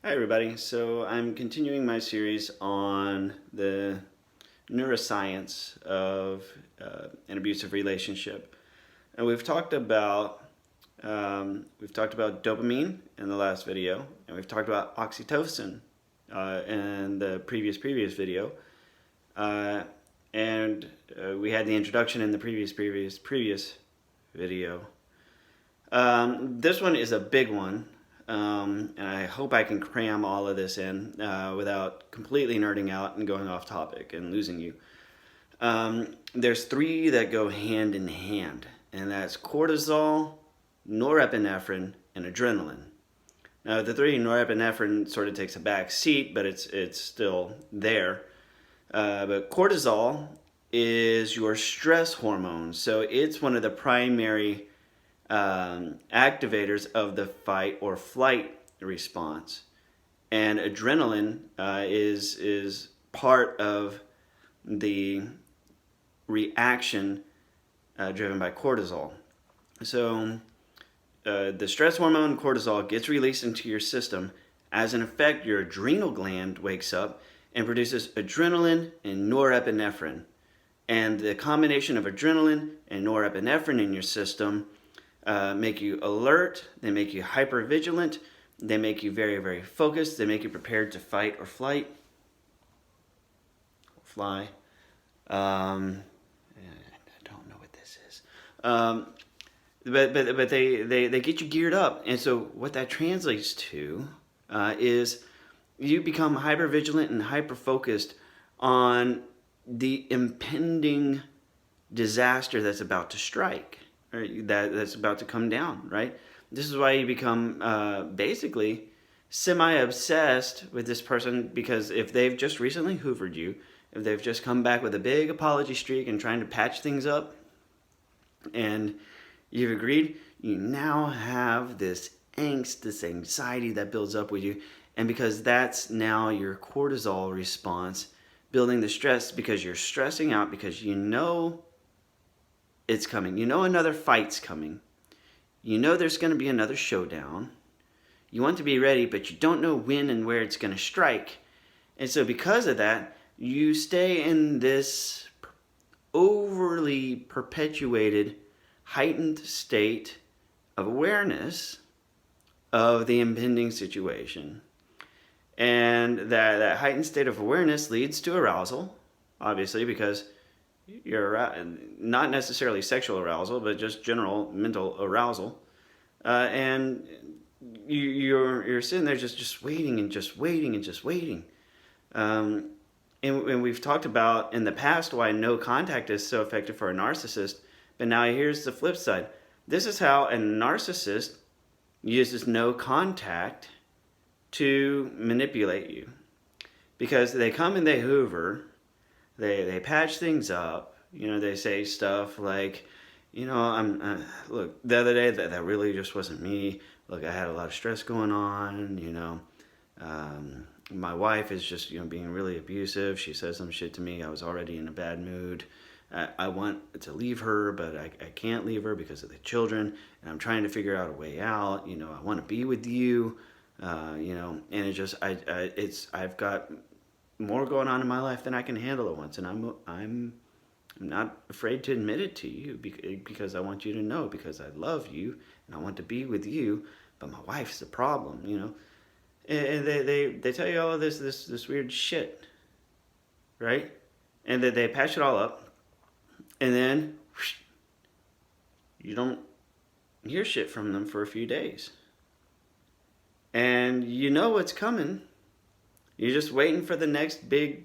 Hi everybody, so I'm continuing my series on the neuroscience of an abusive relationship, and we've talked about dopamine in the last video, and we've talked about oxytocin in the previous video, and we had the introduction in the previous video. This one is a big one. And I hope I can cram all of this in without completely nerding out and going off topic and losing you. There's three that go hand in hand, and that's cortisol, norepinephrine, and adrenaline. Now, the three, norepinephrine sort of takes a back seat, but it's still there. But cortisol is your stress hormone, so it's one of the primary activators of the fight or flight response, and adrenaline is part of the reaction driven by cortisol. So the stress hormone cortisol gets released into your system. As an effect, your adrenal gland wakes up and produces adrenaline and norepinephrine, and the combination of adrenaline and norepinephrine in your system make you alert, they make you hypervigilant, they make you very, very focused, they make you prepared to fight or fly. I don't know what this is. But they get you geared up. And so what that translates to is you become hypervigilant and hyper-focused on the impending disaster that's about to strike. That's about to come down, right? This is why you become basically semi-obsessed with this person, because if they've just recently hoovered you, if they've just come back with a big apology streak and trying to patch things up, and you've agreed, you now have this angst, this anxiety that builds up with you, and because that's now your cortisol response, building the stress because you're stressing out because you know it's coming. You know another fight's coming. You know there's going to be another showdown. You want to be ready, but you don't know when and where it's going to strike. And so because of that, you stay in this overly perpetuated, heightened state of awareness of the impending situation. And that heightened state of awareness leads to arousal, obviously, because you're not necessarily sexual arousal, but just general mental arousal, and you're sitting there just waiting and just waiting and just waiting. And we've talked about in the past why no contact is so effective for a narcissist, but now here's the flip side. This is how a narcissist uses no contact to manipulate you, because they come and they hoover. They patch things up. You know, they say stuff like, you know, look, the other day that really just wasn't me. Look, I had a lot of stress going on. You know, my wife is just, you know, being really abusive. She says some shit to me. I was already in a bad mood. I want to leave her, but I can't leave her because of the children, and I'm trying to figure out a way out. You know, I want to be with you. You know, and I've got more going on in my life than I can handle at once, and I'm not afraid to admit it to you because I want you to know, because I love you and I want to be with you, but my wife's the problem, you know. And they tell you all of this weird shit, right? And they patch it all up, and then whoosh, you don't hear shit from them for a few days, and you know what's coming. You're just waiting for the next big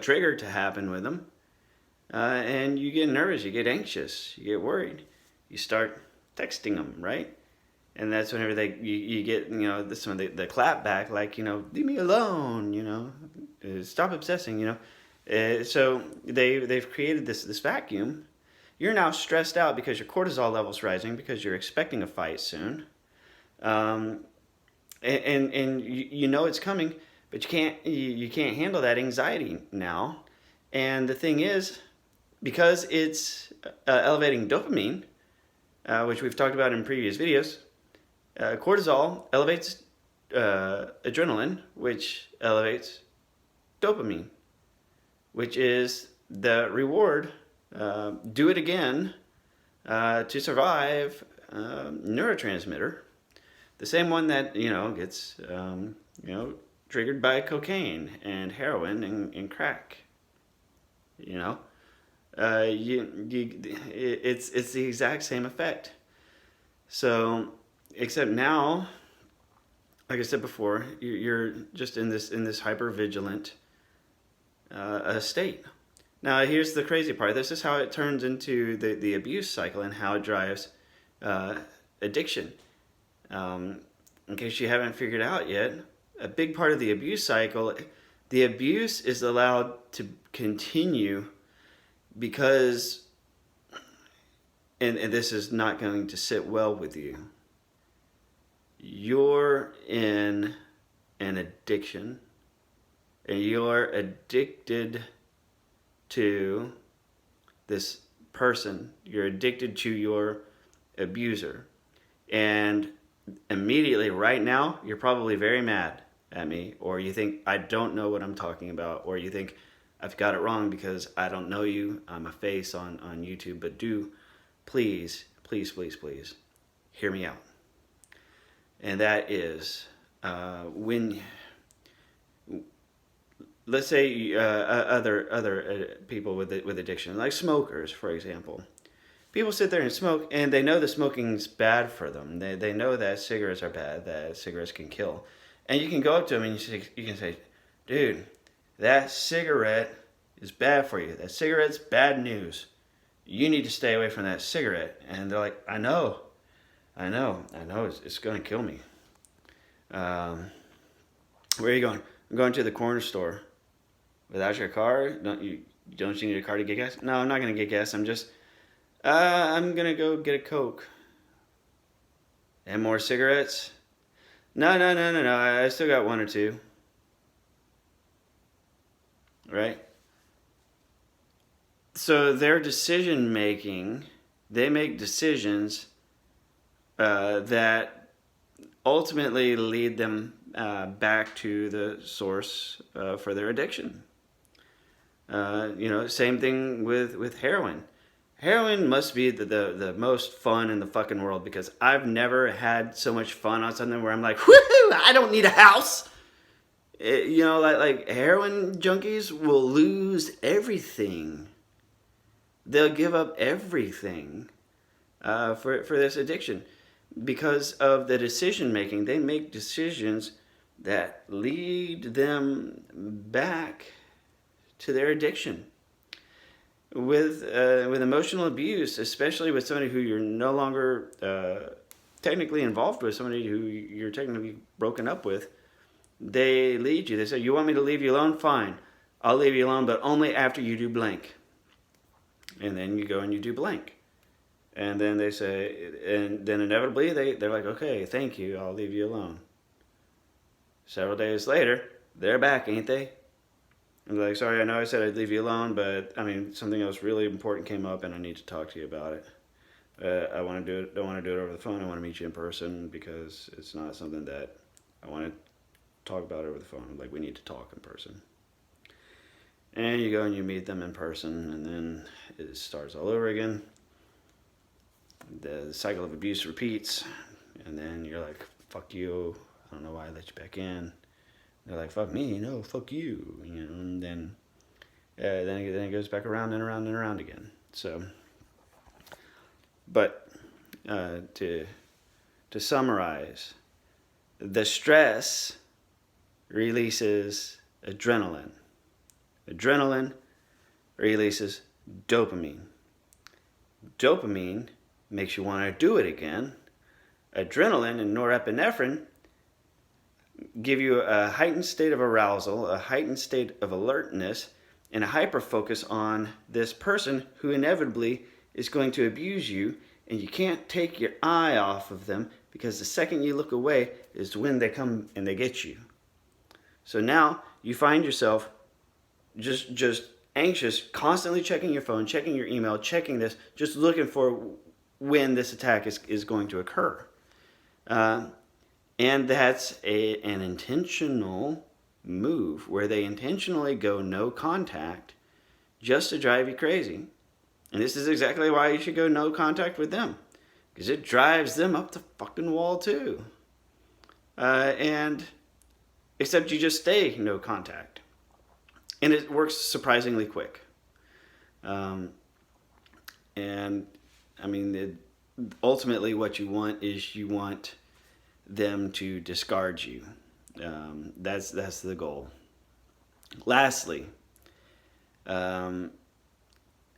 trigger to happen with them. And you get nervous, you get anxious, you get worried. You start texting them, right? And that's whenever you get, you know, this one, the clap back, like, you know, leave me alone, you know, stop obsessing, you know. So they've created this vacuum. You're now stressed out because your cortisol level's rising because you're expecting a fight soon. And you know it's coming. But you can't handle that anxiety now. And the thing is, because it's elevating dopamine, which we've talked about in previous videos, cortisol elevates adrenaline, which elevates dopamine, which is the reward, do it again to survive neurotransmitter. The same one that, gets, triggered by cocaine and heroin and crack. It's the exact same effect. So, except now, like I said before, you're just in this hyper vigilant state. Now, here's the crazy part. This is how it turns into the abuse cycle and how it drives addiction. In case you haven't figured out yet, a big part of the abuse cycle, the abuse is allowed to continue because, and this is not going to sit well with you, you're in an addiction and you're addicted to this person. You're addicted to your abuser. And immediately right now, you're probably very mad at me, or you think I don't know what I'm talking about, or you think I've got it wrong because I don't know you. I'm a face on YouTube, but do please hear me out. And that is when, let's say other people with addiction, like smokers, for example. People sit there and smoke, and they know the smoking's bad for them. They know that cigarettes are bad, that cigarettes can kill. And you can go up to them and you can say, dude, that cigarette is bad for you. That cigarette's bad news. You need to stay away from that cigarette. And they're like, I know, it's going to kill me. Where are you going? I'm going to the corner store. Without your car? Don't you need a car to get gas? No, I'm not going to get gas. I'm going to go get a Coke. And more cigarettes? No. I still got one or two. Right? So their decision making, they make decisions that ultimately lead them back to the source for their addiction. Same thing with heroin. Heroin must be the most fun in the fucking world, because I've never had so much fun on something where I'm like, woohoo, I don't need a house. Like heroin junkies will lose everything. They'll give up everything for this addiction because of the decision making. They make decisions that lead them back to their addiction. With emotional abuse, especially with somebody who you're no longer technically involved with, somebody who you're technically broken up with, they lead you. They say, you want me to leave you alone? Fine. I'll leave you alone, but only after you do blank. And then you go and you do blank. And then they say, and then inevitably they're like, okay, thank you, I'll leave you alone. Several days later, they're back, ain't they? I'm like, sorry, I know I said I'd leave you alone, but something else really important came up and I need to talk to you about it. I don't want to do it over the phone. I want to meet you in person because it's not something that I want to talk about over the phone. Like, we need to talk in person. And you go and you meet them in person, and then it starts all over again. The cycle of abuse repeats, and then you're like, fuck you, I don't know why I let you back in. They're like, fuck me, no, fuck you, and then it goes back around and around and around again. So, but to summarize, the stress releases adrenaline. Adrenaline releases dopamine. Dopamine makes you want to do it again. Adrenaline and norepinephrine give you a heightened state of arousal, a heightened state of alertness, and a hyper-focus on this person who inevitably is going to abuse you, and you can't take your eye off of them because the second you look away is when they come and they get you. So now you find yourself just anxious, constantly checking your phone, checking your email, checking this, just looking for when this attack is going to occur. And that's an intentional move where they intentionally go no contact just to drive you crazy. And this is exactly why you should go no contact with them, because it drives them up the fucking wall too. And except you just stay no contact. And it works surprisingly quick. And I mean, ultimately what you want is you want them to discard you. That's the goal. Lastly,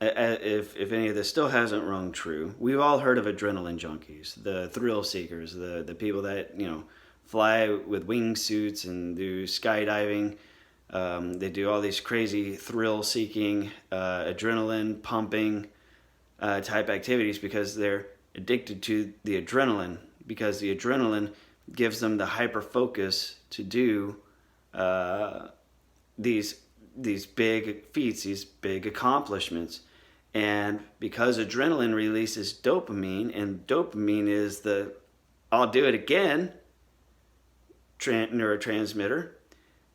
if any of this still hasn't rung true, we've all heard of adrenaline junkies, the thrill seekers, the people that, you know, fly with wingsuits and do skydiving. They do all these crazy thrill-seeking, adrenaline pumping type activities because they're addicted to the adrenaline, because the adrenaline gives them the hyper focus to do these big feats, these big accomplishments. And because adrenaline releases dopamine, and dopamine is the "I'll do it again" neurotransmitter,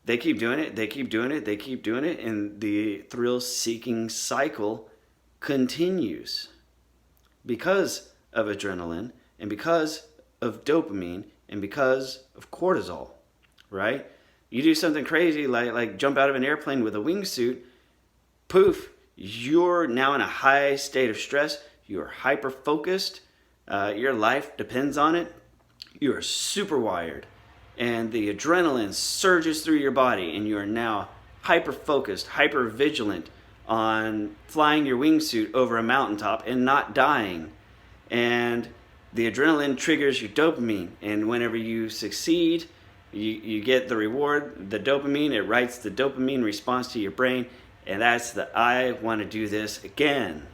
they keep doing it, they keep doing it, they keep doing it, and the thrill-seeking cycle continues because of adrenaline, and because of dopamine, and because of cortisol, right? You do something crazy like jump out of an airplane with a wingsuit, poof, you're now in a high state of stress, you're hyper-focused, your life depends on it, you're super wired, and the adrenaline surges through your body, and you are now hyper-focused, hyper-vigilant on flying your wingsuit over a mountaintop and not dying. And the adrenaline triggers your dopamine, and whenever you succeed, you get the reward, the dopamine. It writes the dopamine response to your brain, and that's the "I want to do this again."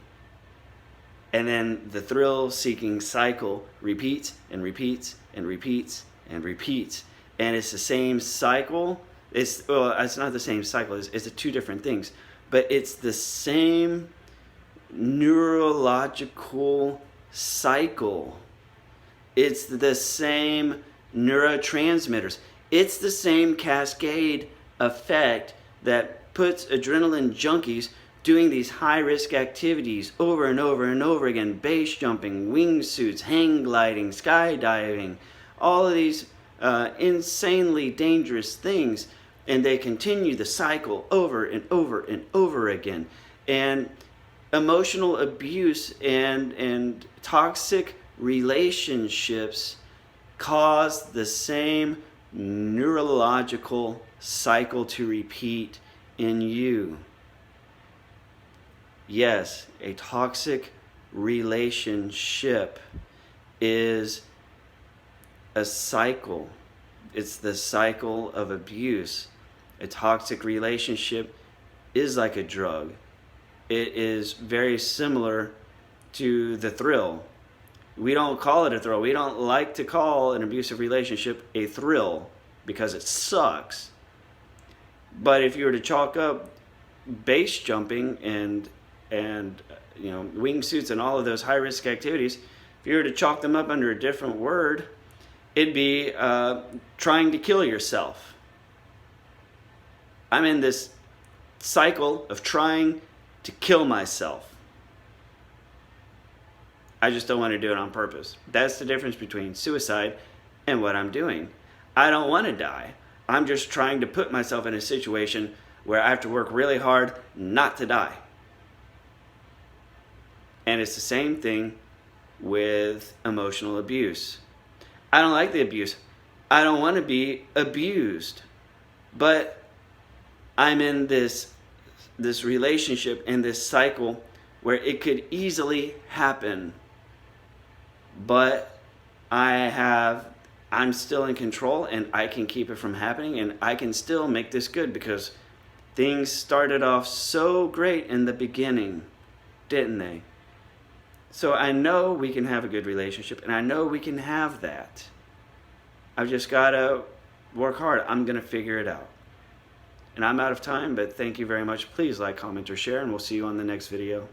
And then the thrill-seeking cycle repeats and repeats and repeats and repeats. And it's the same cycle. It's not the same cycle. It's two different things. But it's the same neurological cycle. It's the same neurotransmitters. It's the same cascade effect that puts adrenaline junkies doing these high-risk activities over and over and over again. Base jumping, wingsuits, hang gliding, skydiving, all of these insanely dangerous things. And they continue the cycle over and over and over again. And emotional abuse and toxic relationships cause the same neurological cycle to repeat in you. Yes, a toxic relationship is a cycle. It's the cycle of abuse. A toxic relationship is like a drug. It is very similar to the thrill. We don't call it a thrill. We don't like to call an abusive relationship a thrill because it sucks. But if you were to chalk up base jumping and you know, wingsuits and all of those high-risk activities, if you were to chalk them up under a different word, it'd be trying to kill yourself. I'm in this cycle of trying to kill myself. I just don't want to do it on purpose. That's the difference between suicide and what I'm doing. I don't want to die. I'm just trying to put myself in a situation where I have to work really hard not to die. And it's the same thing with emotional abuse. I don't like the abuse. I don't want to be abused. But I'm in this relationship and this cycle where it could easily happen. But I'm still in control, and I can keep it from happening, and I can still make this good because things started off so great in the beginning, didn't they? So I know we can have a good relationship, and I know we can have that. I've just got to work hard. I'm going to figure it out. And I'm out of time, but thank you very much. Please like, comment, or share, and we'll see you on the next video.